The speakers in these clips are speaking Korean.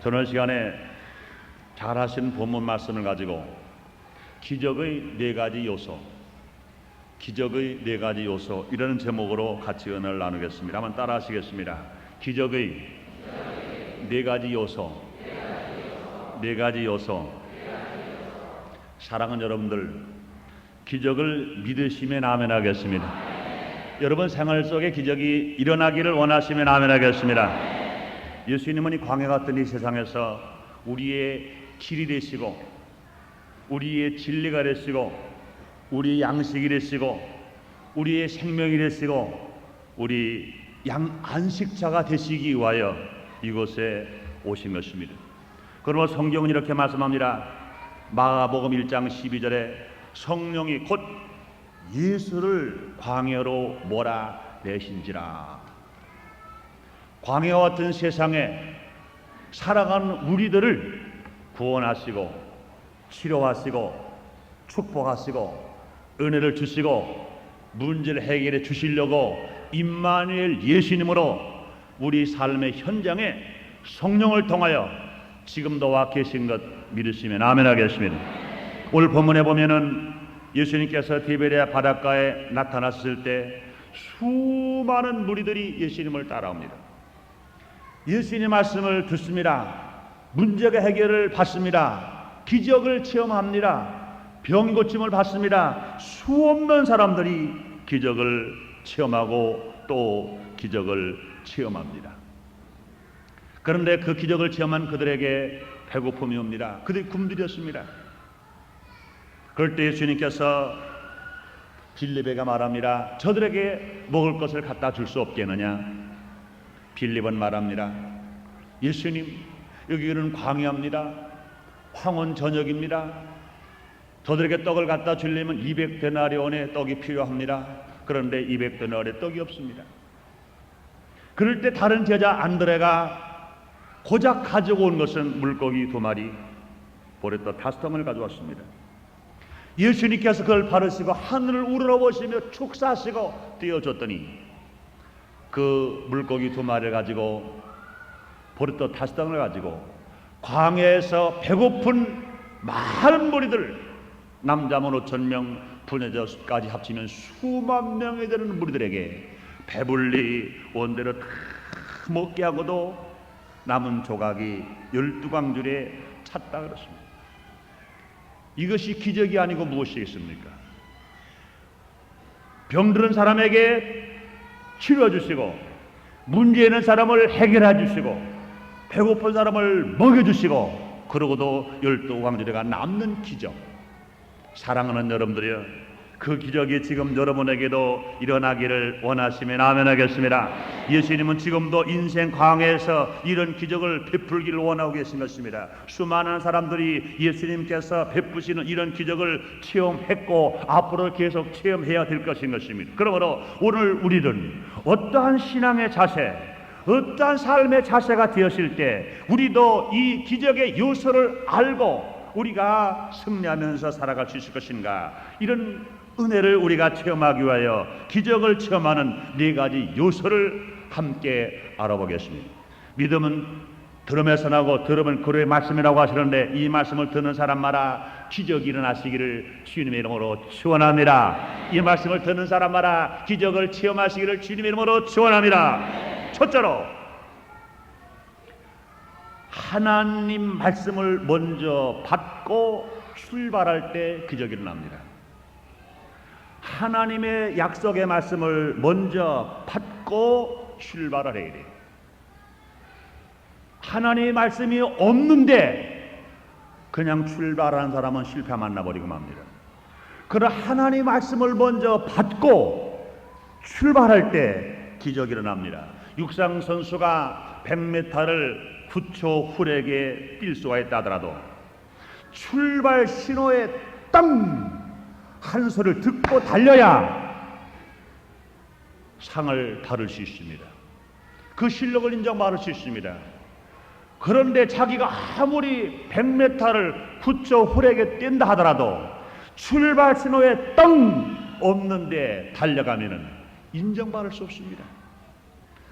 오늘 시간에 잘 하신 본문 말씀을 가지고 기적의 네 가지 요소, 기적의 네 가지 요소 이라는 제목으로 같이 은혜를 나누겠습니다. 한번 따라 하시겠습니다. 기적의 네 가지 요소, 네 가지 요소. 사랑하는 여러분들, 기적을 믿으시면 아멘 하겠습니다. 여러분 생활 속에 기적이 일어나기를 원하시면 아멘 하겠습니다. 예수님은 이 광야 같은 이 세상에서 우리의 길이 되시고, 우리의 진리가 되시고, 우리의 양식이 되시고, 우리의 생명이 되시고, 우리 안식자가 되시기 위하여 이곳에 오신 것입니다. 그러므로 성경은 이렇게 말씀합니다. 마가복음 1장 12절에 성령이 곧 예수를 광야로 몰아내신지라. 광야 같은 세상에 살아가는 우리들을 구원하시고 치료하시고 축복하시고 은혜를 주시고 문제를 해결해 주시려고 임마누엘 예수님으로 우리 삶의 현장에 성령을 통하여 지금도 와 계신 것 믿으시면 아멘 하겠습니다. 오늘 본문에 보면은 예수님께서 디베레아 바닷가에 나타났을 때 수많은 무리들이 예수님을 따라옵니다. 예수님의 말씀을 듣습니다. 문제가 해결을 받습니다. 기적을 체험합니다. 병 고침을 받습니다. 수없는 사람들이 기적을 체험하고 또 기적을 체험합니다. 그런데 그 기적을 체험한 그들에게 배고픔이 옵니다. 그들이 굶주렸습니다. 그럴 때 예수님께서 빌립에게 말합니다. 저들에게 먹을 것을 갖다 줄 수 없겠느냐? 빌립은 말합니다. 예수님, 여기는 광야입니다. 황혼 저녁입니다. 저들에게 떡을 갖다 주려면 200데나리온의 떡이 필요합니다. 그런데 200데나리온의 떡이 없습니다. 그럴 때 다른 제자 안드레가 고작 가지고 온 것은 물고기 2마리, 보레떡 5통을 가져왔습니다. 예수님께서 그걸 바르시고 하늘을 우러러보시며 축사하시고 띄워줬더니 그 물고기 2마리를 가지고 보리떡 5덩을 가지고 광야에서 배고픈 많은 무리들, 남자만 5,000명, 부녀자까지 합치면 수만 명이 되는 무리들에게 배불리 온대로 다 먹게 하고도 남은 조각이 12광줄에 찼다 그렇습니다. 이것이 기적이 아니고 무엇이겠습니까? 병들은 사람에게 치료해 주시고, 문제 있는 사람을 해결해 주시고, 배고픈 사람을 먹여 주시고, 그러고도 12광주리가 남는 기적. 사랑하는 여러분들이여, 그 기적이 지금 여러분에게도 일어나기를 원하시면 아멘 하겠습니다. 예수님은 지금도 인생 광야에서 이런 기적을 베풀기를 원하고 계신 것입니다. 수많은 사람들이 예수님께서 베푸시는 이런 기적을 체험했고 앞으로 계속 체험해야 될 것인 것입니다. 그러므로 오늘 우리는 어떠한 신앙의 자세, 어떠한 삶의 자세가 되었을 때 우리도 이 기적의 요소를 알고 우리가 승리하면서 살아갈 수 있을 것인가, 이런 은혜를 우리가 체험하기 위하여 기적을 체험하는 4가지 요소를 함께 알아보겠습니다. 믿음은 들음에서 나고 들음은 그의 말씀이라고 하시는데, 이 말씀을 듣는 사람마다 기적이 일어나시기를 주님의 이름으로 축원합니다. 이 말씀을 듣는 사람마다 기적을 체험하시기를 주님의 이름으로 축원합니다. 첫째로, 하나님 말씀을 먼저 받고 출발할 때 기적이 일어납니다. 하나님의 약속의 말씀을 먼저 받고 출발을 해야 돼요. 하나님의 말씀이 없는데 그냥 출발하는 사람은 실패 만나버리고 맙니다. 그러나 하나님의 말씀을 먼저 받고 출발할 때 기적이 일어납니다. 육상 선수가 100m를 9초 훌에게 뛸 수가 있다 하더라도 출발 신호에 땅! 한 소리를 듣고 달려야 상을 다룰 수 있습니다. 그 실력을 인정받을 수 있습니다. 그런데 자기가 아무리 100m를 9초 훌에게 뛴다 하더라도 출발 신호에 땅! 없는데 달려가면은 인정받을 수 없습니다.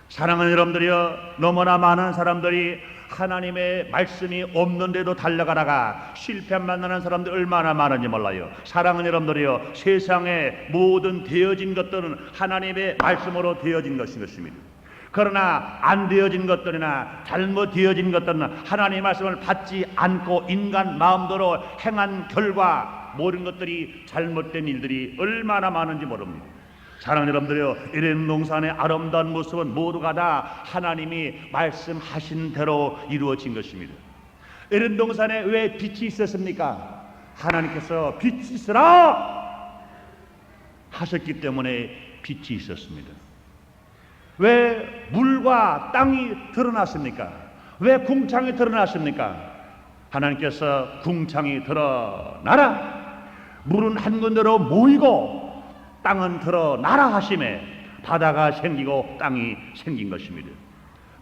사랑하는 여러분들이여, 너무나 많은 사람들이 하나님의 말씀이 없는데도 달려가다가 실패 만나는 사람들 얼마나 많은지 몰라요. 사랑하는 여러분들이요, 세상의 모든 되어진 것들은 하나님의 말씀으로 되어진 것입니다. 그러나 안 되어진 것들이나 잘못 되어진 것들은 하나님의 말씀을 받지 않고 인간 마음대로 행한 결과 모든 것들이 잘못된 일들이 얼마나 많은지 모릅니다. 사랑하는 여러분들이요, 에덴 동산의 아름다운 모습은 모두가 다 하나님이 말씀하신 대로 이루어진 것입니다. 에덴 동산에 왜 빛이 있었습니까? 하나님께서 빛이 있으라 하셨기 때문에 빛이 있었습니다. 왜 물과 땅이 드러났습니까? 왜 궁창이 드러났습니까? 하나님께서 궁창이 드러나라, 물은 한 군데로 모이고 땅은 드러나라 하심에 바다가 생기고 땅이 생긴 것입니다.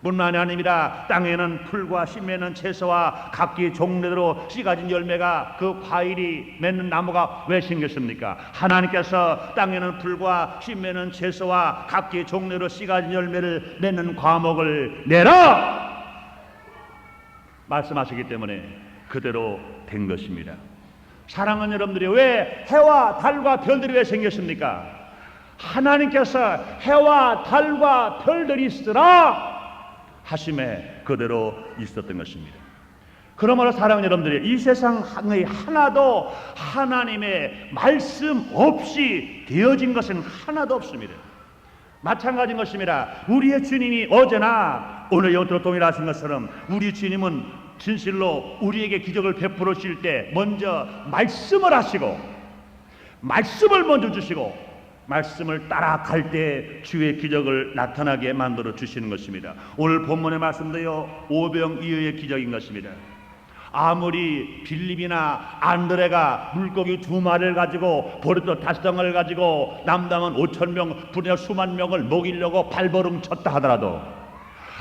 뿐만이 아닙니다. 땅에는 풀과 씨 맺는 채소와 각기 종류대로 씨 가진 열매가, 그 과일이 맺는 나무가 왜 생겼습니까? 하나님께서 땅에는 풀과 씨 맺는 채소와 각기 종류로 씨 가진 열매를 맺는 과목을 내라 말씀하시기 때문에 그대로 된 것입니다. 사랑하는 여러분들이, 왜 해와 달과 별들이 왜 생겼습니까? 하나님께서 해와 달과 별들이 있으라 하심에 그대로 있었던 것입니다. 그러므로 사랑하는 여러분들이, 이 세상의 하나도 하나님의 말씀 없이 되어진 것은 하나도 없습니다. 마찬가지인 것입니다. 우리의 주님이 어제나 오늘 영토로 동일하신 것처럼 우리 주님은 진실로 우리에게 기적을 베풀어 주실 때 먼저 말씀을 하시고, 말씀을 먼저 주시고, 말씀을 따라갈 때 주의 기적을 나타나게 만들어 주시는 것입니다. 오늘 본문의 말씀도요, 오병이어의 기적인 것입니다. 아무리 빌립이나 안드레가 물고기 2마리를 가지고 보리떡 5덩어리를 가지고 남당은 5,000명, 분야 수만 명을 먹이려고 발버둥 쳤다 하더라도,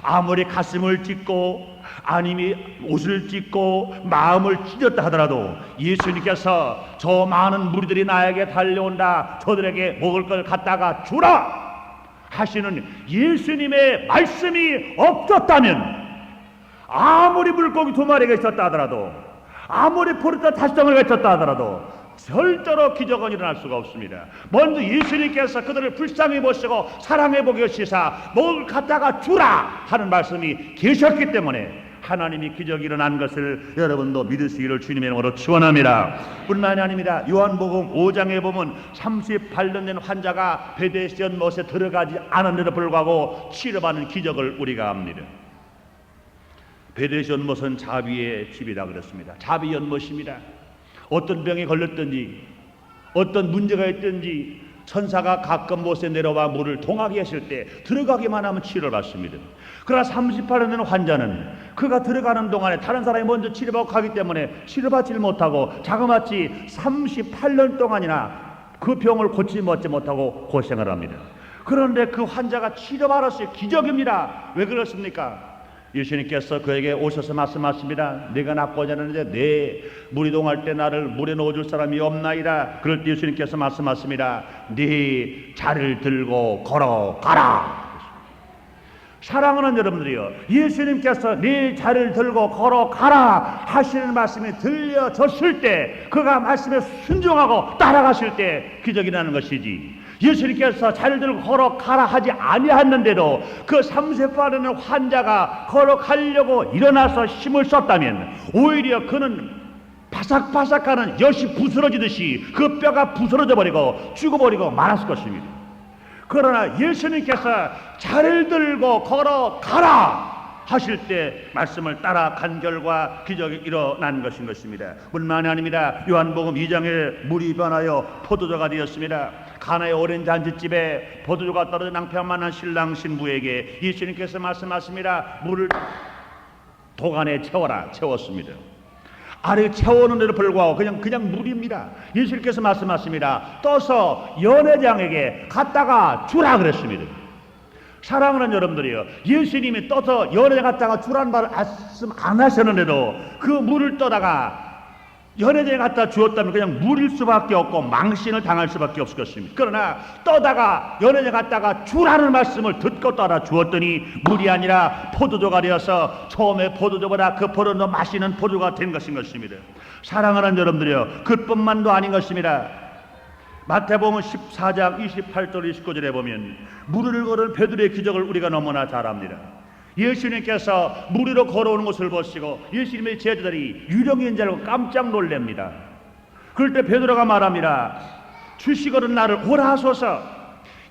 아무리 가슴을 찢고 아니면 옷을 찢고 마음을 찢었다 하더라도 예수님께서 저 많은 무리들이 나에게 달려온다, 저들에게 먹을 걸 갖다가 주라 하시는 예수님의 말씀이 없었다면, 아무리 물고기 2마리가 있었다 하더라도, 아무리 보리떡 5덩어리가 있었다 하더라도 절대로 기적은 일어날 수가 없습니다. 먼저 예수님께서 그들을 불쌍히 보시고 사랑해 보게 하시사 뭘 갖다가 주라 하는 말씀이 계셨기 때문에 하나님이 기적이 일어난 것을 여러분도 믿으시기를 주님의 이름으로 축원합니다. 뿐만이 아닙니다. 요한복음 5장에 보면 38년 된 환자가 베데스다 연못에 들어가지 않았는데도 불구하고 치료받는 기적을 우리가 압니다. 베데스다 연못은 자비의 집이다 그랬습니다. 자비 연못입니다. 어떤 병에 걸렸든지 어떤 문제가 있든지 천사가 가끔 못에 내려와 물을 동하게 하실 때 들어가기만 하면 치료를 받습니다. 그러나 38년 된 환자는 그가 들어가는 동안에 다른 사람이 먼저 치료받고 가기 때문에 치료받지 못하고 자그마치 38년 동안이나 그 병을 고치지 못하고 고생을 합니다. 그런데 그 환자가 치료받았어요. 기적입니다. 왜 그렇습니까? 예수님께서 그에게 오셔서 말씀하십니다. 네가 낫고자 하는데 내 물이 동할 때 나를 물에 넣어줄 사람이 없나이다. 그럴 때 예수님께서 말씀하십니다. 네 자를 들고 걸어가라. 사랑하는 여러분들이요, 예수님께서 네 자를 들고 걸어가라 하시는 말씀이 들려졌을 때, 그가 말씀에 순종하고 따라가실 때 기적이 나는 것이지, 예수님께서 자를 들고 걸어가라 하지 아니했는데도 그 38년 환자가 걸어가려고 일어나서 힘을 썼다면 오히려 그는 바삭바삭하는 엿이 부스러지듯이 그 뼈가 부스러져 버리고 죽어버리고 말았을 것입니다. 그러나 예수님께서 자를 들고 걸어가라 하실 때 말씀을 따라간 결과 기적이 일어난 것인 것입니다. 뿐만이 아닙니다. 요한복음 2장에 물이 변하여 포도주가 되었습니다. 가나의 오랜 잔치집에 포도주가 떨어져 낭패만한 신랑 신부에게 예수님께서 말씀하십니다. 물을 도간에 채워라. 채웠습니다. 아래 채워놓는데도 불구하고 그냥 물입니다. 예수님께서 말씀하십니다. 떠서 연회장에게 갖다가 주라 그랬습니다. 사랑하는 여러분들이요, 예수님이 떠서 연회장 갖다가 주라는 말을 말씀 안 하셨는데도 그 물을 떠다가 연회장에 갖다 주었다면 그냥 물일 수밖에 없고 망신을 당할 수밖에 없을 것입니다. 그러나 떠다가 연회장에 갖다가 주라는 말씀을 듣고 따라 주었더니 물이 아니라 포도주가 되어서 처음에 포도주보다 그 포도주 마시는 포도주가 된 것입니다. 사랑하는 여러분들이여, 그뿐만도 아닌 것입니다. 마태복음 14장 28절 29절에 보면 물을 걸은 베드로의 기적을 우리가 너무나 잘 압니다. 예수님께서 물 위로 걸어오는 것을 보시고 예수님의 제자들이 유령인 줄 알고 깜짝 놀랍니다. 그럴 때 베드로가 말합니다. 주시거든 나를 오라 하소서.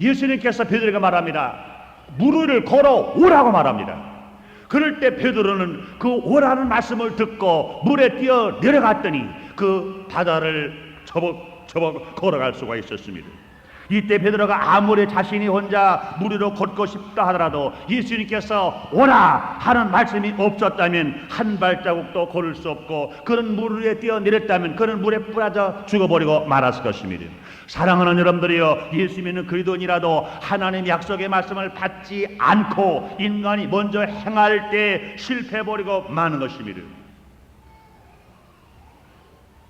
예수님께서 베드로에게 말합니다. 물 위를 걸어오라고 말합니다. 그럴 때 베드로는 그 오라는 말씀을 듣고 물에 뛰어 내려갔더니 그 바다를 접어 걸어갈 수가 있었습니다. 이때 베드로가 아무리 자신이 혼자 물 위로 걷고 싶다 하더라도 예수님께서 오라 하는 말씀이 없었다면 한 발자국도 걸을 수 없고 그런 물 위에 뛰어내렸다면 그는 물에 뿌려져 죽어버리고 말았을 것입니다. 사랑하는 여러분들이여, 예수 믿는 그리스도인이라도 하나님 약속의 말씀을 받지 않고 인간이 먼저 행할 때 실패해버리고 마는 것입니다.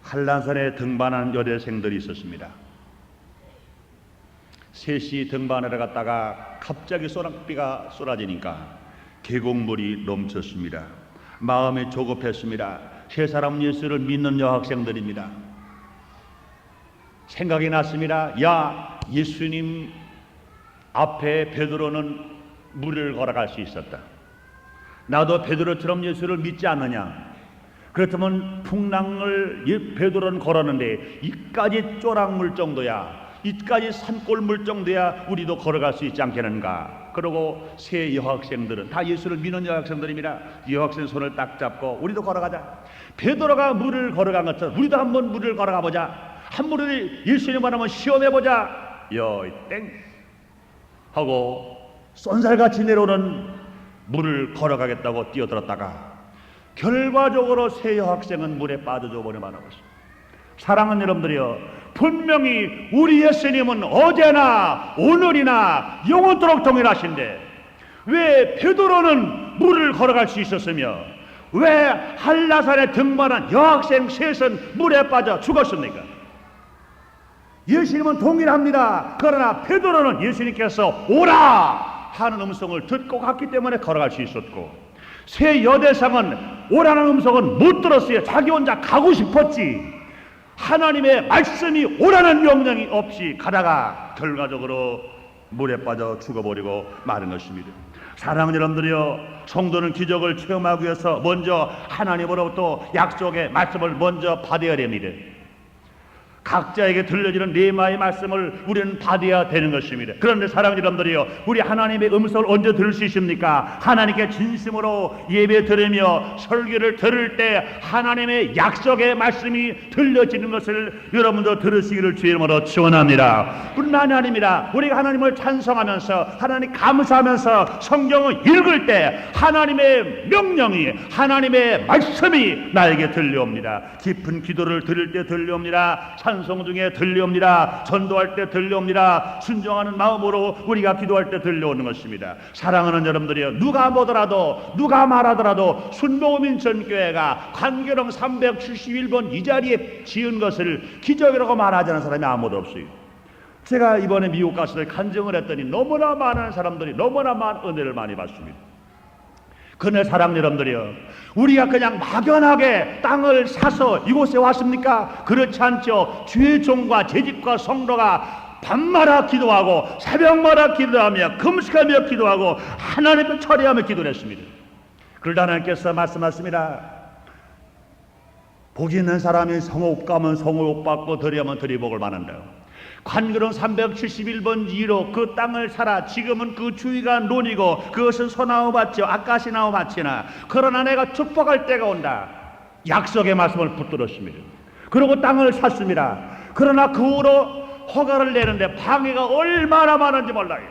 한란산에 등반하는 여대생들이 있었습니다. 셋이 등반하러 갔다가 갑자기 소낙비가 쏟아지니까 계곡물이 넘쳤습니다. 마음이 조급했습니다. 세 사람 예수를 믿는 여학생들입니다. 생각이 났습니다. 야, 예수님 앞에 베드로는 물을 걸어갈 수 있었다. 나도 베드로처럼 예수를 믿지 않느냐? 그렇다면 풍랑을 베드로는 걸었는데 이까지 쪼락물 정도야, 이까지 산골물 정도야 우리도 걸어갈 수 있지 않겠는가? 그러고 세 여학생들은 다 예수를 믿는 여학생들입니다. 여학생 손을 딱 잡고 우리도 걸어가자. 베드로가 물을 걸어간 것처럼 우리도 한번 물을 걸어가 보자. 한 물을 예수님만 한번 시험해 보자. 여이 땡 하고 쏜살같이 내려오는 물을 걸어가겠다고 뛰어들었다가 결과적으로 세 여학생은 물에 빠져줘 버려 말았습니다. 사랑하는 여러분들이여, 분명히 우리 예수님은 어제나 오늘이나 영원토록 동일하신데 왜 베드로는 물을 걸어갈 수 있었으며 왜 한라산에 등반한 여학생 셋은 물에 빠져 죽었습니까? 예수님은 동일합니다. 그러나 베드로는 예수님께서 오라 하는 음성을 듣고 갔기 때문에 걸어갈 수 있었고, 세 여대상은 오라는 음성은 못 들었어요. 자기 혼자 가고 싶었지. 하나님의 말씀이 오라는 명령이 없이 가다가 결과적으로 물에 빠져 죽어버리고 마는 것입니다. 사랑하는 여러분들이여, 성도는 기적을 체험하기 위해서 먼저 하나님으로부터 약속의 말씀을 먼저 받아야 됩니다. 각자에게 들려지는 레마의 말씀을 우리는 받아야 되는 것입니다. 그런데 사랑하는 여러분들이요, 우리 하나님의 음성을 언제 들을 수 있습니까? 하나님께 진심으로 예배 드리며 설교를 들을 때 하나님의 약속의 말씀이 들려지는 것을 여러분도 들으시기를 주의 이름으로 축원합니다. 뿐만이 아닙니다. 우리가 하나님을 찬송하면서 하나님 감사하면서 성경을 읽을 때 하나님의 명령이, 하나님의 말씀이 나에게 들려옵니다. 깊은 기도를 드릴 때 들려옵니다. 찬송 중에 들려옵니다. 전도할 때 들려옵니다. 순종하는 마음으로 우리가 기도할 때 들려오는 것입니다. 사랑하는 여러분들이요, 누가 뭐더라도 누가 말하더라도 순복음인천교회가 관계령 371번 이 자리에 지은 것을 기적이라고 말하지 않은 사람이 아무도 없어요. 제가 이번에 미국 갔을 때 간증을 했더니 너무나 많은 사람들이 너무나 많은 은혜를 많이 받습니다. 그런데 사랑하는 여러분들이요, 우리가 그냥 막연하게 땅을 사서 이곳에 왔습니까? 그렇지 않죠. 주의 종과 재직과 성도가 밤마다 기도하고 새벽마다 기도하며 금식하며 기도하고 하나님을 철회하며 기도를 했습니다. 그러다 하나님께서 말씀하십니다. 복 있는 사람이 성을 못 가면 성을 못 받고 들이하면 들이 복을 받는다. 관계론 371번 지로 그 땅을 사라. 지금은 그 주위가 논이고 그것은 소나무 밭이요 아카시나무 밭이나, 그러나 내가 축복할 때가 온다. 약속의 말씀을 붙들었습니다. 그리고 땅을 샀습니다. 그러나 그 후로 허가를 내는데 방해가 얼마나 많은지 몰라요.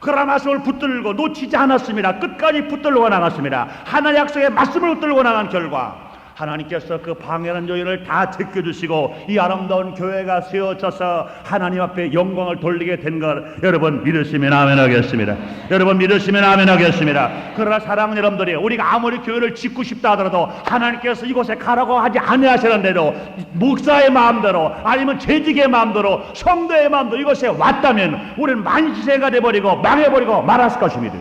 그러나 말씀을 붙들고 놓치지 않았습니다. 끝까지 붙들고 나갔습니다. 하나님의 약속의 말씀을 붙들고 나간 결과 하나님께서 그 방해하는 요인을 다 제껴주시고 이 아름다운 교회가 세워져서 하나님 앞에 영광을 돌리게 된 걸 여러분 믿으시면 아멘 하겠습니다. 여러분 믿으시면 아멘 하겠습니다. 그러나 사랑하는 여러분들이 우리가 아무리 교회를 짓고 싶다 하더라도 하나님께서 이곳에 가라고 하지 아니하시는 대로 목사의 마음대로 아니면 재직의 마음대로 성도의 마음대로 이곳에 왔다면 우리는 만시새가 돼버리고 망해버리고 말았을 것입니다.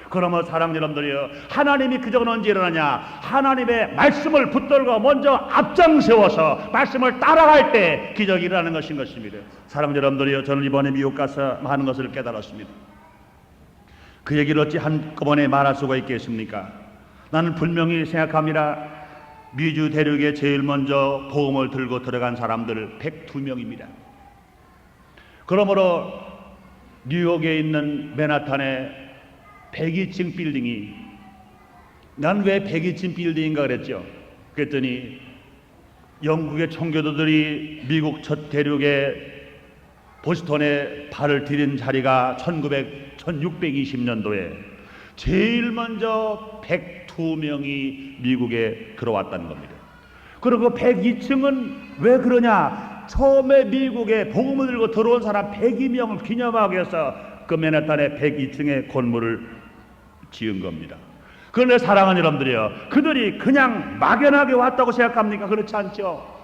그러면 사랑하는 여러분들이요, 하나님이 기적은 언제 일어나냐? 하나님의 말씀을 붙들고 먼저 앞장세워서 말씀을 따라갈 때 기적이 일어나는 것입니다. 사랑하는 여러분들이요, 저는 이번에 미국 가서 하는 것을 깨달았습니다. 그 얘기를 어찌 한꺼번에 말할 수가 있겠습니까? 나는 분명히 생각합니다. 미주 대륙에 제일 먼저 복음을 들고 들어간 사람들 102명입니다. 그러므로 뉴욕에 있는 맨하탄에 102층 빌딩이, 난 왜 102층 빌딩인가 그랬죠. 그랬더니 영국의 청교도들이 미국 첫 대륙에 보스턴에 발을 디딘 자리가 1620년도에 제일 먼저 102명이 미국에 들어왔다는 겁니다. 그리고 102층은 왜 그러냐? 처음에 미국에 복음을 들고 들어온 사람 102명을 기념하기 위해서 그 맨하탄의 102층의 건물을 지은 겁니다. 그런데 사랑하는 여러분들이요, 그들이 그냥 막연하게 왔다고 생각합니까? 그렇지 않죠.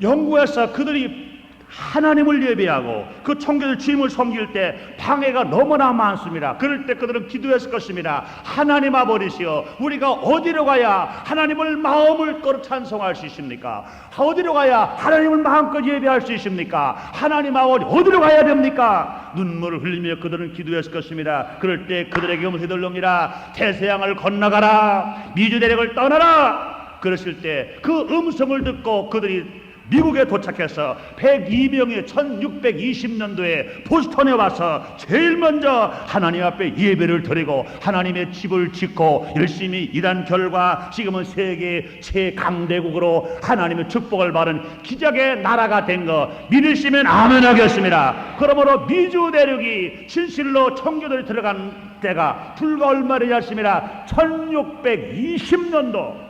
영국에서 그들이 하나님을 예배하고 그 청교도 주님을 섬길 때 방해가 너무나 많습니다. 그럴 때 그들은 기도했을 것입니다. 하나님 아버지시여, 우리가 어디로 가야 하나님을 마음을 끌어 찬송할 수 있습니까? 어디로 가야 하나님을 마음껏 예배할 수 있습니까? 하나님 아버지 어디로 가야 됩니까? 눈물을 흘리며 그들은 기도했을 것입니다. 그럴 때 그들에게 음성이 들려옵니다. 대서양을 건너가라, 미주 대륙을 떠나라. 그랬을 때 그 음성을 듣고 그들이 미국에 도착해서 102명이 1620년도에 보스턴에 와서 제일 먼저 하나님 앞에 예배를 드리고 하나님의 집을 짓고 열심히 일한 결과 지금은 세계 최강대국으로 하나님의 축복을 받은 기적의 나라가 된 거 믿으시면 아멘 하겠습니다. 그러므로 미주 대륙이 진실로 청교도에 들어간 때가 불과 얼마 되었습니다. 1620년도,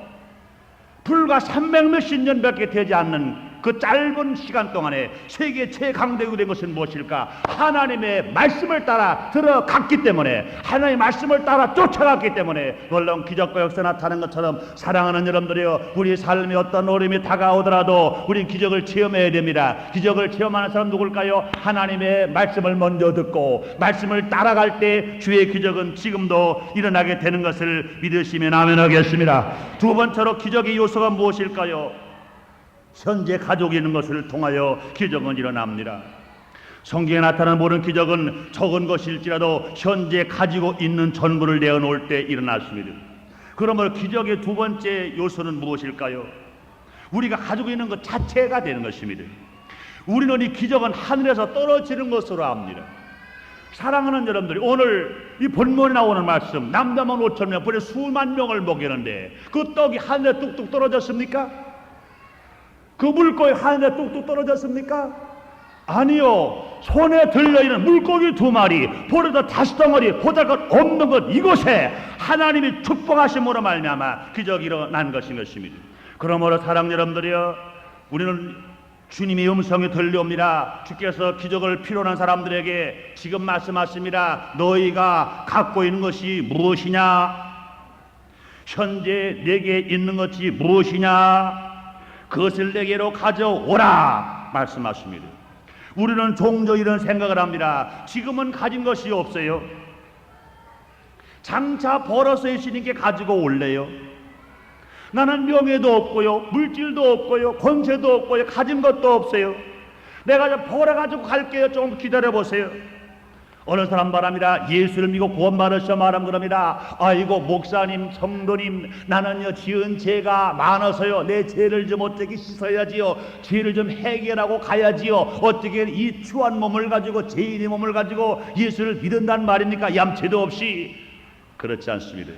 불과 300몇십 년밖에 되지 않는 그 짧은 시간 동안에 세계 최강대국이 된 것은 무엇일까? 하나님의 말씀을 따라 들어갔기 때문에, 하나님의 말씀을 따라 쫓아갔기 때문에. 물론 기적과 역사 나타나는 것처럼 사랑하는 여러분들이요, 우리 삶에 어떤 어려움이 다가오더라도 우리 기적을 체험해야 됩니다. 기적을 체험하는 사람 누굴까요? 하나님의 말씀을 먼저 듣고 말씀을 따라갈 때 주의 기적은 지금도 일어나게 되는 것을 믿으시면 아멘 하겠습니다. 두 번째로 기적의 요소가 무엇일까요? 현재 가지고 있는 것을 통하여 기적은 일어납니다. 성경에 나타나는 모든 기적은 적은 것일지라도 현재 가지고 있는 전부를 내어놓을 때 일어났습니다. 그러므로 기적의 두 번째 요소는 무엇일까요? 우리가 가지고 있는 것 자체가 되는 것입니다. 우리는 이 기적은 하늘에서 떨어지는 것으로 압니다. 사랑하는 여러분들이, 오늘 이 본문에 나오는 말씀, 남자만 5,000명, 벌써 수만 명을 먹이는데 그 떡이 하늘에 뚝뚝 떨어졌습니까? 그 물고기 하늘에 뚝뚝 떨어졌습니까? 아니요. 손에 들려있는 물고기 2마리, 볼에다 5덩어리, 보잘것없는 것, 이곳에 하나님이 축복하심으로 말미암아 기적이 일어난 것입니다. 그러므로 사랑하는 여러분들이요, 우리는 주님의 음성이 들려옵니다. 주께서 기적을 필요로 한 사람들에게 지금 말씀하십니다. 너희가 갖고 있는 것이 무엇이냐? 현재 내게 있는 것이 무엇이냐? 그것을 내게로 가져오라 말씀하십니다. 우리는 종종 이런 생각을 합니다. 지금은 가진 것이 없어요. 장차 벌어서 있으니까 가지고 올래요. 나는 명예도 없고요, 물질도 없고요, 권세도 없고요, 가진 것도 없어요. 내가 좀 벌어가지고 갈게요. 좀 기다려보세요. 어느 사람 말합니다. 예수를 믿고 구원받으셔 말하면 그럽니다. 아이고 목사님, 성도님, 나는요 지은 죄가 많아서요 내 죄를 좀 어떻게 씻어야지요, 죄를 좀 해결하고 가야지요, 어떻게 이 추한 몸을 가지고, 죄인의 몸을 가지고 예수를 믿는단 말입니까? 얌체도 없이. 그렇지 않습니다.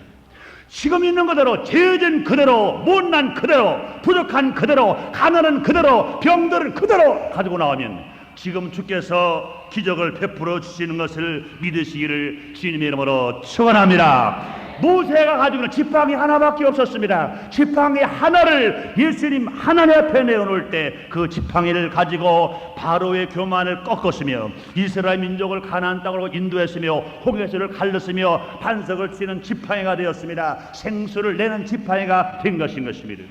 지금 있는 그대로, 죄진 그대로, 못난 그대로, 부족한 그대로, 가난한 그대로, 병들은 그대로 가지고 나오면 지금 주께서 기적을 베풀어 주시는 것을 믿으시기를 주님의 이름으로 축원합니다. 모세가 가지고 있는 지팡이 하나밖에 없었습니다. 지팡이 하나를 예수님 하나님 앞에 내어놓을 때 그 지팡이를 가지고 바로의 교만을 꺾었으며 이스라엘 민족을 가나안 땅으로 인도했으며 홍해수를 갈랐으며 반석을 치는 지팡이가 되었습니다. 생수를 내는 지팡이가 된 것입니다.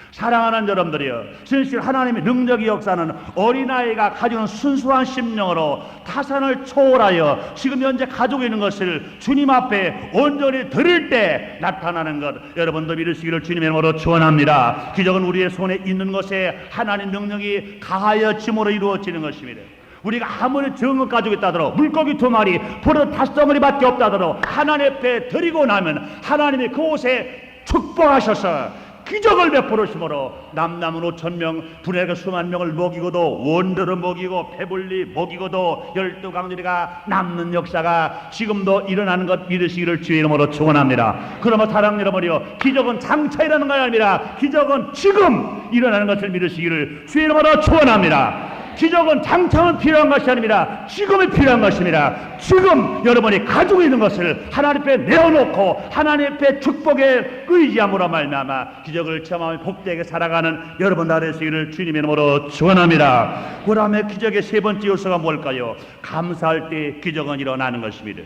사랑하는 여러분들이여, 진실 하나님의 능력의 역사는 어린아이가 가지고 있는 순수한 심령으로 타산을 초월하여 지금 현재 가지고 있는 것을 주님 앞에 온전히 드릴 때 나타나는 것, 여러분도 믿으시기를 주님의 이름으로 축원합니다. 기적은 우리의 손에 있는 것에 하나님 능력이 가하여짐으로 이루어지는 것입니다. 우리가 아무리 적은 것 가지고 있다더라도, 물고기 2마리, 버릇 5덩어리밖에 없다더라도 하나님 앞에 드리고 나면 하나님이 그곳에 축복하셔서 기적을 베풀으심으로 남남은 5,000명, 분해가 수만 명을 먹이고도, 원더를 먹이고 배불리 먹이고도 12강들이가 남는 역사가 지금도 일어나는 것 믿으시기를 주의 이름으로 축원합니다. 그러므로 사랑하는 여러분이요, 기적은 장차 일어나는 것이 아니라 기적은 지금 일어나는 것을 믿으시기를 주의 이름으로 축원합니다. 기적은 장차는 필요한 것이 아닙니다. 지금이 필요한 것입니다. 지금 여러분이 가지고 있는 것을 하나님 앞에 내어놓고 하나님 앞에 축복에 의지함으로 말미암아 기적을 체험하며 복되게 살아가는 여러분 다 되시기를 주님의 이름으로 축원합니다. 그 다음에 기적의 세 번째 요소가 뭘까요? 감사할 때 기적은 일어나는 것입니다.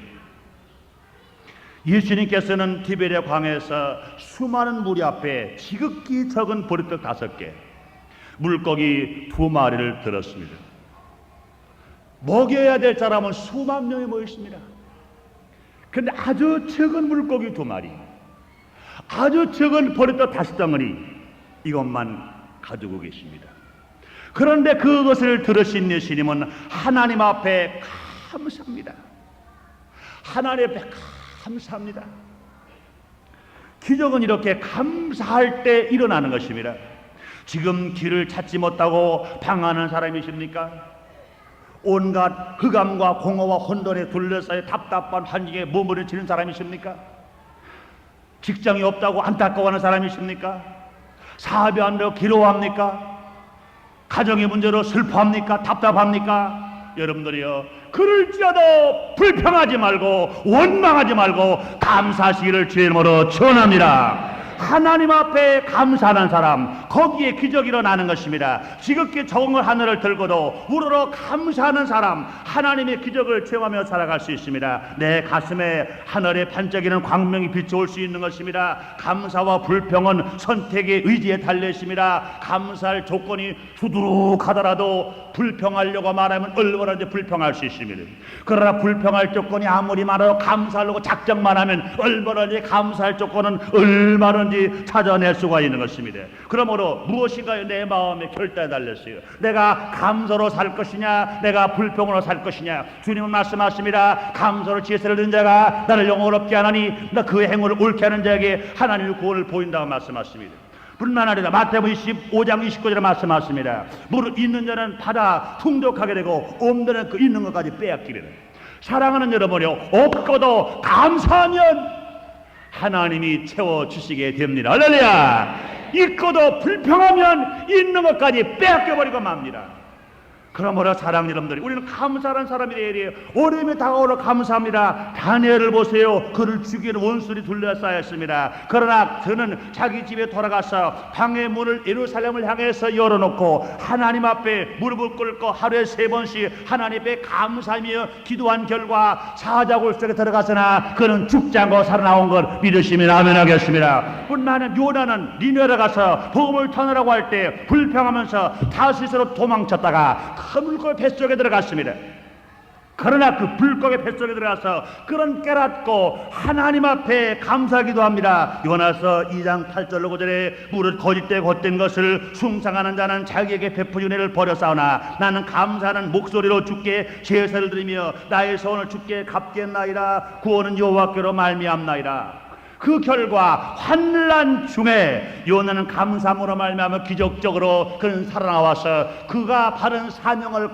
예수님께서는 디베랴 광야에서 수많은 무리 앞에 지극히 적은 보리떡 5개, 물고기 2마리를 들었습니다. 먹여야 될 사람은 수만 명이 모였습니다. 그런데 아주 적은 물고기 2마리, 아주 적은 보리떡 5덩어리, 이것만 가지고 계십니다. 그런데 그것을 들으신 예수님은 하나님 앞에 감사합니다. 하나님 앞에 감사합니다. 기적은 이렇게 감사할 때 일어나는 것입니다. 지금 길을 찾지 못하고 방황하는 사람이십니까? 온갖 흑암과 공허와 혼돈에 둘러싸여 답답한 환경에 머무르치는 사람이십니까? 직장이 없다고 안타까워하는 사람이십니까? 사업이 안 되고 괴로워합니까? 가정의 문제로 슬퍼합니까? 답답합니까? 여러분들이요, 그럴지라도 불평하지 말고 원망하지 말고 감사하시기를 주의 이름으로 축원합니다. 하나님 앞에 감사하는 사람, 거기에 기적이 일어나는 것입니다. 지극히 적은 걸 하늘을 들고도 우러러 감사하는 사람, 하나님의 기적을 체험하며 살아갈 수 있습니다. 내 가슴에 하늘에 반짝이는 광명이 비춰올 수 있는 것입니다. 감사와 불평은 선택의 의지에 달려 있습니다. 감사할 조건이 두드러하더라도 불평하려고 말하면 얼마든지 불평할 수 있습니다. 그러나 불평할 조건이 아무리 많아도 감사하려고 작정만 하면 얼마든지 감사할 조건은 얼마든지 찾아낼 수가 있는 것입니다. 그러므로 무엇인가 내 마음의 결단에 달렸어요. 내가 감사로 살 것이냐, 내가 불평으로 살 것이냐. 주님은 말씀하십니다. 감사로 지혜를 얻은 자가 나를 영원롭게 하나니 나 그 행위를 옳게 하는 자에게 하나님의 구원을 보인다고 말씀하십니다. 뿐만 아니라 마태복음 25장 29절에 말씀하십니다. 무릇 있는 자는 받아 풍족하게 되고 없는 자는 그 있는 것까지 빼앗기리라. 사랑하는 여러분이요, 없고도 감사하면 하나님이 채워주시게 됩니다. 할렐루야. 있고도 불평하면 있는 것까지 빼앗겨버리고 맙니다. 그러므로 사랑하는 여러분들이, 우리는 감사하는 사람이 되어야 돼요. 어려움이 다가오려 감사합니다. 다니엘을 보세요. 그를 죽이는 원수들이 둘러싸였습니다. 그러나 그는 자기 집에 돌아가서 방의 문을 예루살렘을 향해서 열어놓고 하나님 앞에 무릎을 꿇고 하루에 3번씩 하나님 앞에 감사하며 기도한 결과 사자굴 속에 들어갔으나 그는 죽지 않고 살아나온 걸 믿으시면 아멘 하겠습니다. 뿐만 아니라 요나는 니느웨에 가서 복음을 전하라고 할 때 불평하면서 타시스로 도망쳤다가 큰 물고기 뱃속에 들어갔습니다. 그러나 그 불고기 뱃속에 들어가서 그런 깨닫고 하나님 앞에 감사하기도 합니다. 요나서 2장 8절로 9절에 무릇 거짓되고 헛된 것을 숭상하는 자는 자기에게 베푸지 은혜를 버렸사오나 나는 감사하는 목소리로 주께 제사를 드리며 나의 소원을 주께 갚겠나이다. 구원은 여호와께로 말미암나이다. 그 결과 환난 중에 요나는 감사함으로 말미암아 기적적으로 그는 살아나와서 그가 바른 사명을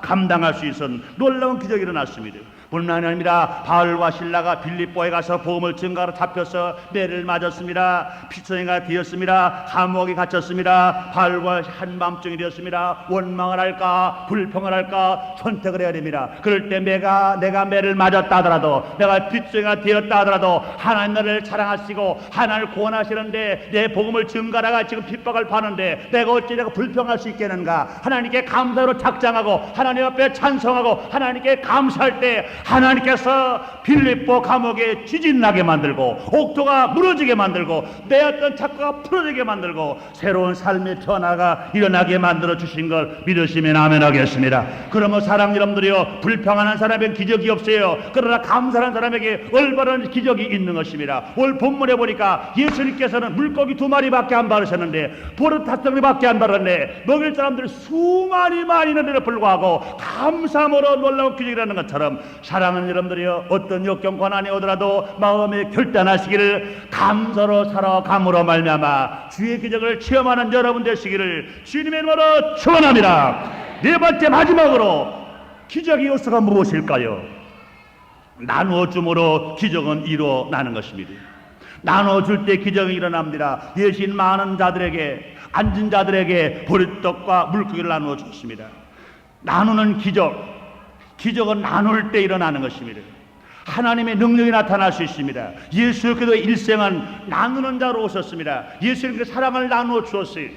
감당할 수 있은 놀라운 기적이 일어났습니다. 뿐만 아니라 바울과 실라가 빌립보에 가서 복음을 증거하러 잡혀서 매를 맞았습니다. 피처리가 되었습니다. 감옥에 갇혔습니다. 바울과 한밤중이 되었습니다. 원망을 할까 불평을 할까 선택을 해야 됩니다. 그럴 때 내가 매를 맞았다 하더라도, 내가 피처리가 되었다 하더라도 하나님 나라를 자랑하시고 하나님을 구원하시는데 내 복음을 증거하다가 지금 핍박을 받는데 내가 어찌 내가 불평할 수 있겠는가? 하나님께 감사로 작정하고 하나님 앞에 찬송하고 하나님께 감사할 때 하나님께서 빌립보 감옥에 지진 나게 만들고 옥토가 무너지게 만들고 내 어떤 착각가 풀어지게 만들고 새로운 삶의 변화가 일어나게 만들어 주신 걸 믿으시면 아멘 하겠습니다. 그러면 사랑 여러분들이요, 불평하는 사람에게 기적이 없어요. 그러나 감사하는 사람에게 올바른 기적이 있는 것입니다. 오늘 본문에 보니까 예수님께서는 물고기 2마리밖에 안 바르셨는데 버릇 5마리밖에 안 바르는데 먹일 사람들이 수많이 있는데도 불구하고 감사함으로 놀라운 기적이라는 것처럼 사랑하는 여러분들이여, 어떤 역경 고난이 오더라도 마음에 결단하시기를 감사로 살아감으로 말미암아 주의 기적을 체험하는 여러분 되시기를 주님의 이름으로 축원합니다. 네 번째 마지막으로 기적의 요소가 무엇일까요? 나누어줌으로 기적은 일어나는 것입니다. 나눠줄 때 기적이 일어납니다. 예신 많은 자들에게, 앉은 자들에게 보리떡과 물고기를 나누어 줬습니다. 나누는 기적은 나눌 때 일어나는 것입니다. 하나님의 능력이 나타날 수 있습니다. 예수께서 일생은 나누는 자로 오셨습니다. 예수님께서 사랑을 나누어 주었어요.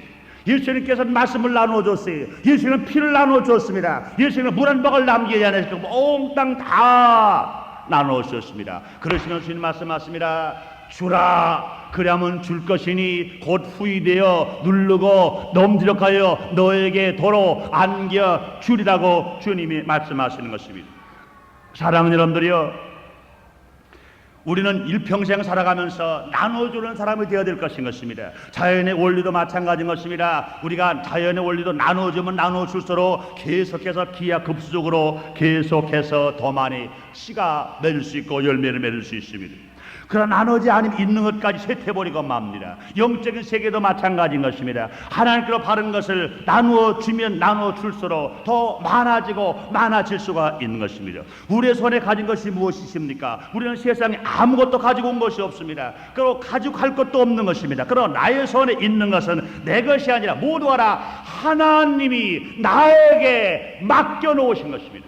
예수님께서 말씀을 나누어 줬어요. 예수님은 피를 나누어 줬습니다. 예수님은 물 한 방울 남기지 않으시고 온 땅 다 나누어 주셨습니다. 그러시면 주님 말씀하십니다. 주라, 그리하면 줄 것이니 곧 후이되어 누르고 넘지력하여 너에게 도로 안겨 주리라고 주님이 말씀하시는 것입니다. 사랑하는 여러분들이요, 우리는 일평생 살아가면서 나눠주는 사람이 되어야 될 것인 것입니다. 자연의 원리도 마찬가지인 것입니다. 우리가 자연의 원리도 나눠주면 나눠줄수록 계속해서 기하급수적으로 계속해서 더 많이 씨가 맺을 수 있고 열매를 맺을 수 있습니다. 그러나 나누지 않으면 있는 것까지 쇠퇴버리고 맙니다. 영적인 세계도 마찬가지인 것입니다. 하나님께로 바른 것을 나누어 주면 나누어 줄수록 더 많아지고 많아질 수가 있는 것입니다. 우리의 손에 가진 것이 무엇이십니까? 우리는 세상에 아무것도 가지고 온 것이 없습니다. 그리고 가지고 갈 것도 없는 것입니다. 그러나 나의 손에 있는 것은 내 것이 아니라 모두 알아 하나님이 나에게 맡겨놓으신 것입니다.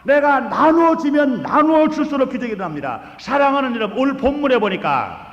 내가 나누어주면 나누어줄수록 기적이 일어납니다. 사랑하는 여러분, 오늘 본문에 보니까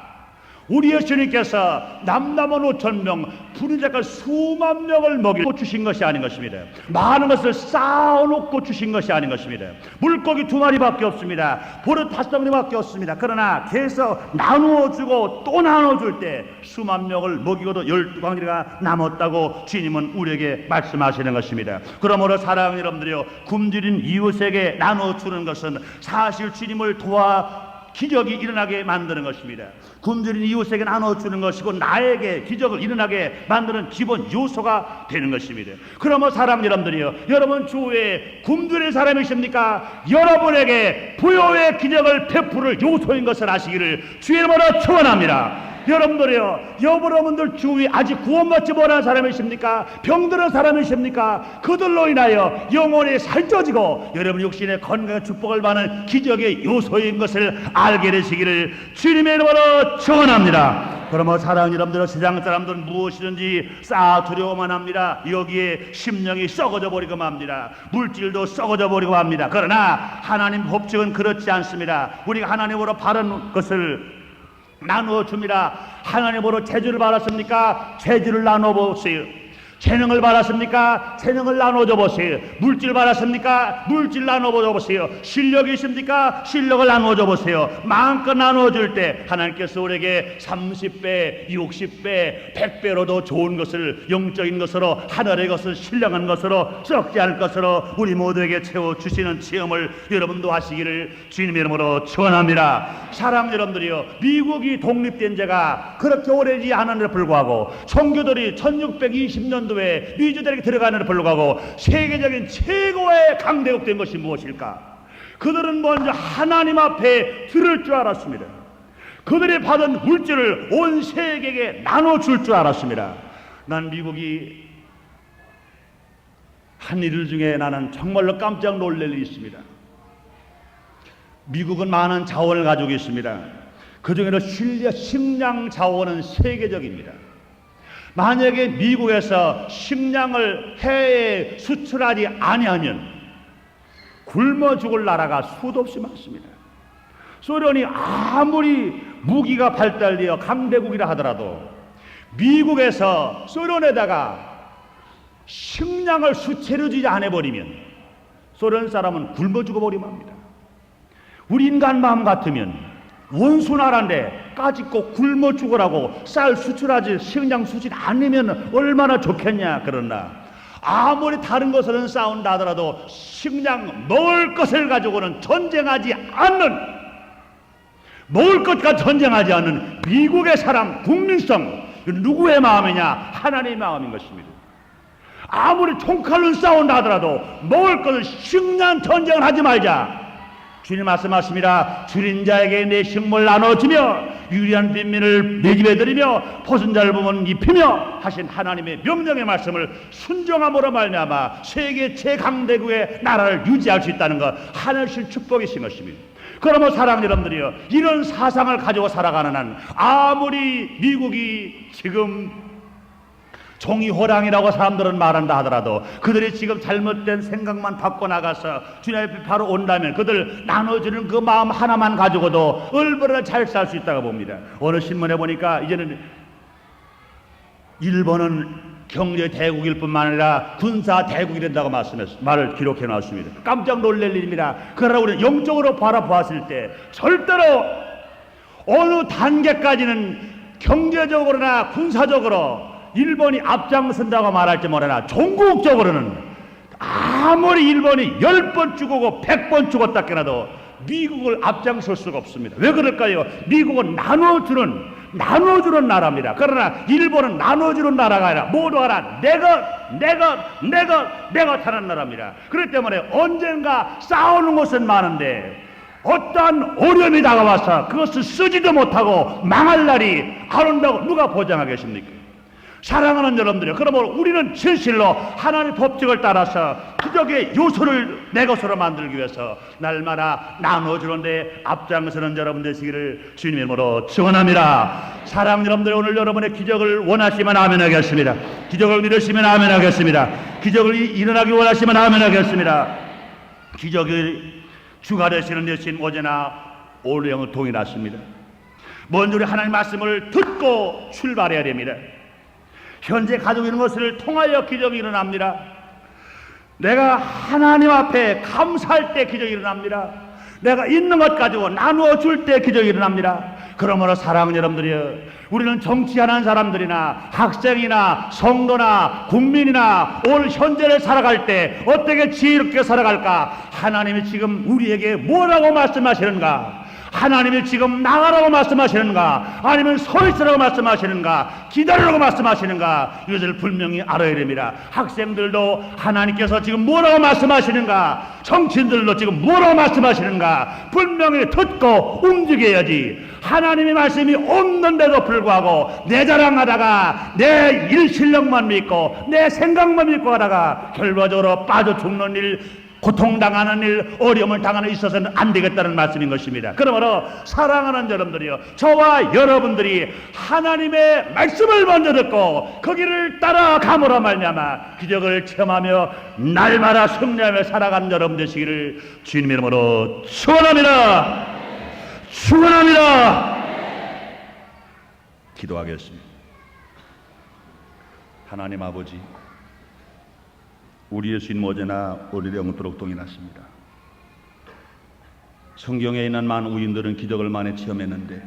우리 예수님께서 남남원 5,000명, 부르자가 수만 명을 먹이고 주신 것이 아닌 것입니다. 많은 것을 쌓아놓고 주신 것이 아닌 것입니다. 물고기 2마리밖에 없습니다. 버릇 5마리밖에 없습니다. 그러나 계속 나누어주고 또 나눠줄 때 수만 명을 먹이고도 12광리가 남았다고 주님은 우리에게 말씀하시는 것입니다. 그러므로 사랑하는 여러분들이요, 굶주린 이웃에게 나눠주는 것은 사실 주님을 도와 기적이 일어나게 만드는 것입니다. 굶주린 이웃에게 나눠주는 것이고 나에게 기적을 일어나게 만드는 기본 요소가 되는 것입니다. 그러면 사랑 여러분들이요, 여러분 주위에 굶주린 사람이십니까? 여러분에게 부여의 기적을 베풀을 요소인 것을 아시기를 주의 이름으로 축원합니다. 여러분들이요, 여러분들 주위 아직 구원받지 못한 사람이십니까? 병들은 사람이십니까? 그들로 인하여 영혼이 살쪄지고 여러분 육신의 건강의 축복을 받는 기적의 요소인 것을 알게 되시기를 주님의 이름으로 축원합니다. 그러면 사랑하는 여러분들, 세상 사람들은 무엇이든지 쌓아 두려워만 합니다. 여기에 심령이 썩어져 버리고 맙니다. 물질도 썩어져 버리고 맙니다. 그러나 하나님 법칙은 그렇지 않습니다. 우리가 하나님으로 바른 것을 나누어 줍니다. 하나님으로 재주를 받았습니까? 재주를 나눠 보세요. 재능을 받았습니까? 재능을 나눠줘 보세요. 물질 받았습니까? 물질 나눠줘 보세요. 실력이 있습니까? 실력을 나눠줘 보세요. 마음껏 나눠줄 때 하나님께서 우리에게 30배, 60배, 100배로도 좋은 것을, 영적인 것으로, 하늘의 것을, 신령한 것으로, 썩지 않을 것으로 우리 모두에게 채워주시는 체험을 여러분도 하시기를 주님의 이름으로 축원합니다. 사랑 여러분들이요, 미국이 독립된 지가 그렇게 오래지 않았는데도 불구하고 청교들이 1620년 미주들에게 들어가는 불구하고 세계적인 최고의 강대국 된 것이 무엇일까? 그들은 먼저 하나님 앞에 들을 줄 알았습니다. 그들이 받은 물질을 온 세계에게 나눠줄 줄 알았습니다. 난 미국이 한 일 중에 나는 정말로 깜짝 놀랄 일이 있습니다. 미국은 많은 자원을 가지고 있습니다. 그 중에는 식량 자원은 세계적입니다. 만약에 미국에서 식량을 해외에 수출하지 아니하면 굶어 죽을 나라가 수도 없이 많습니다. 소련이 아무리 무기가 발달되어 강대국이라 하더라도 미국에서 소련에다가 식량을 수채려주지 않아버리면 소련 사람은 굶어 죽어버리면 합니다. 우리 인간 마음 같으면 원수 나라인데 까짓고 굶어 죽으라고 쌀 수출하지 식량 수출 않으면 얼마나 좋겠냐. 그러나 아무리 다른 것으로는 싸운다 하더라도 식량 먹을 것을 가지고는 전쟁하지 않는, 먹을 것과 전쟁하지 않는 미국의 사람 국민성, 누구의 마음이냐? 하나님의 마음인 것입니다. 아무리 총칼로 싸운다 하더라도 먹을 것을 식량 전쟁을 하지 말자. 주님 말씀하십니다. 줄인 자에게 내 식물 나눠주며 유리한 빈민을 내 집에 들이며 벗은 자를 보면 입히며 하신 하나님의 명령의 말씀을 순종함으로 말미암아 세계 최강대국의 나라를 유지할 수 있다는 것, 하늘신 축복이신 것입니다. 그러면 사랑하는 여러분들이요, 이런 사상을 가지고 살아가는 한 아무리 미국이 지금 종이호랑이라고 사람들은 말한다 하더라도 그들이 지금 잘못된 생각만 갖고 나가서 주님 앞에 바로 온다면 그들 나눠주는 그 마음 하나만 가지고도 얼마나 잘 살 수 있다고 봅니다. 어느 신문에 보니까 이제는 일본은 경제 대국일 뿐만 아니라 군사 대국이 된다고 말을 기록해 놨습니다. 깜짝 놀랄 일입니다. 그러나 우리는 영적으로 바라보았을 때 절대로 어느 단계까지는 경제적으로나 군사적으로 일본이 앞장선다고 말할지 모르나 종국적으로는 아무리 일본이 10번 죽고 100번 죽었다 해도 미국을 앞장설 수가 없습니다. 왜 그럴까요? 미국은 나눠주는 나라입니다. 그러나 일본은 나눠주는 나라가 아니라 모두 하나 내가 타는 나라입니다. 그렇기 때문에 언젠가 싸우는 것은 많은데 어떠한 어려움이 다가와서 그것을 쓰지도 못하고 망할 날이 안 온다고 누가 보장하겠습니까? 사랑하는 여러분들이요, 그러므로 우리는 진실로 하나님의 법칙을 따라서 기적의 요소를 내 것으로 만들기 위해서 날마다 나눠주는데 앞장서는 여러분 되시기를 주님의 이름으로 축원합니다. 사랑하는 여러분들, 오늘 여러분의 기적을 원하시면 아멘 하겠습니다. 기적을 믿으시면 아멘 하겠습니다. 기적을 일어나기 원하시면 아멘 하겠습니다. 기적이 주가 되시는 대신 어제나 오늘 영은 동일하십니다. 먼저 우리 하나님 말씀을 듣고 출발해야 됩니다. 현재 가지고 있는 것을 통하여 기적이 일어납니다. 내가 하나님 앞에 감사할 때 기적이 일어납니다. 내가 있는 것 가지고 나누어 줄 때 기적이 일어납니다. 그러므로 사랑하는 여러분들이여, 우리는 정치하는 사람들이나 학생이나 성도나 국민이나 오늘 현재를 살아갈 때 어떻게 지혜롭게 살아갈까? 하나님이 지금 우리에게 뭐라고 말씀하시는가? 하나님이 지금 나가라고 말씀하시는가? 아니면 서 있으라고 말씀하시는가? 기다리라고 말씀하시는가? 이것을 분명히 알아야 됩니다. 학생들도 하나님께서 지금 뭐라고 말씀하시는가? 정치인들도 지금 뭐라고 말씀하시는가? 분명히 듣고 움직여야지. 하나님의 말씀이 없는데도 불구하고 내 자랑하다가 내 일 실력만 믿고 내 생각만 믿고 하다가 결과적으로 빠져 죽는 일, 고통당하는 일, 어려움을 당하는 데 있어서는 안 되겠다는 말씀인 것입니다. 그러므로 사랑하는 여러분들이요, 저와 여러분들이 하나님의 말씀을 먼저 듣고 거기를 따라감으로 말미암아 기적을 체험하며 날마다 승리하며 살아가는 여러분 되시기를 주님의 이름으로 축원합니다. 축원합니다. 기도하겠습니다. 하나님 아버지, 우리 예수님 어제나 오늘 영토록 동일하십니다. 성경에 있는 많은 우인들은 기적을 많이 체험했는데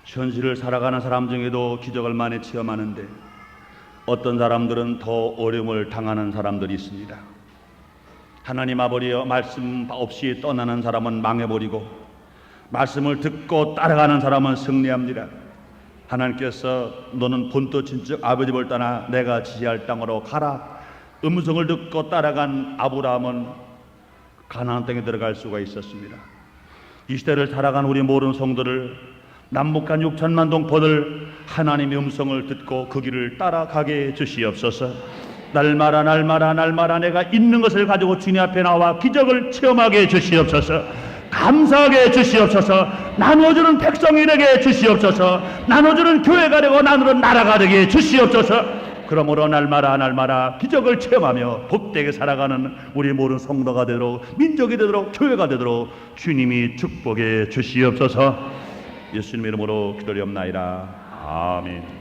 현실을 살아가는 사람 중에도 기적을 많이 체험하는데 어떤 사람들은 더 어려움을 당하는 사람들이 있습니다. 하나님 아버지여, 말씀 없이 떠나는 사람은 망해버리고 말씀을 듣고 따라가는 사람은 승리합니다. 하나님께서 너는 본토 친척 아버지 볼 떠나 내가 지시할 땅으로 가라 음성을 듣고 따라간 아브라함은 가나안 땅에 들어갈 수가 있었습니다. 이 시대를 살아간 우리 모든 성도를 남북한 6천만 동포들 하나님의 음성을 듣고 그 길을 따라가게 해주시옵소서. 날마다 내가 있는 것을 가지고 주님 앞에 나와 기적을 체험하게 해주시옵소서. 감사하게 주시옵소서. 나누어주는 백성이 되게 주시옵소서. 나눠주는 교회가 되고 나누는 나라가 되게 주시옵소서. 그러므로 날마다 기적을 체험하며 복되게 살아가는 우리 모든 성도가 되도록, 민족이 되도록, 교회가 되도록 주님이 축복해 주시옵소서. 예수님 이름으로 기도리옵나이다. 아멘.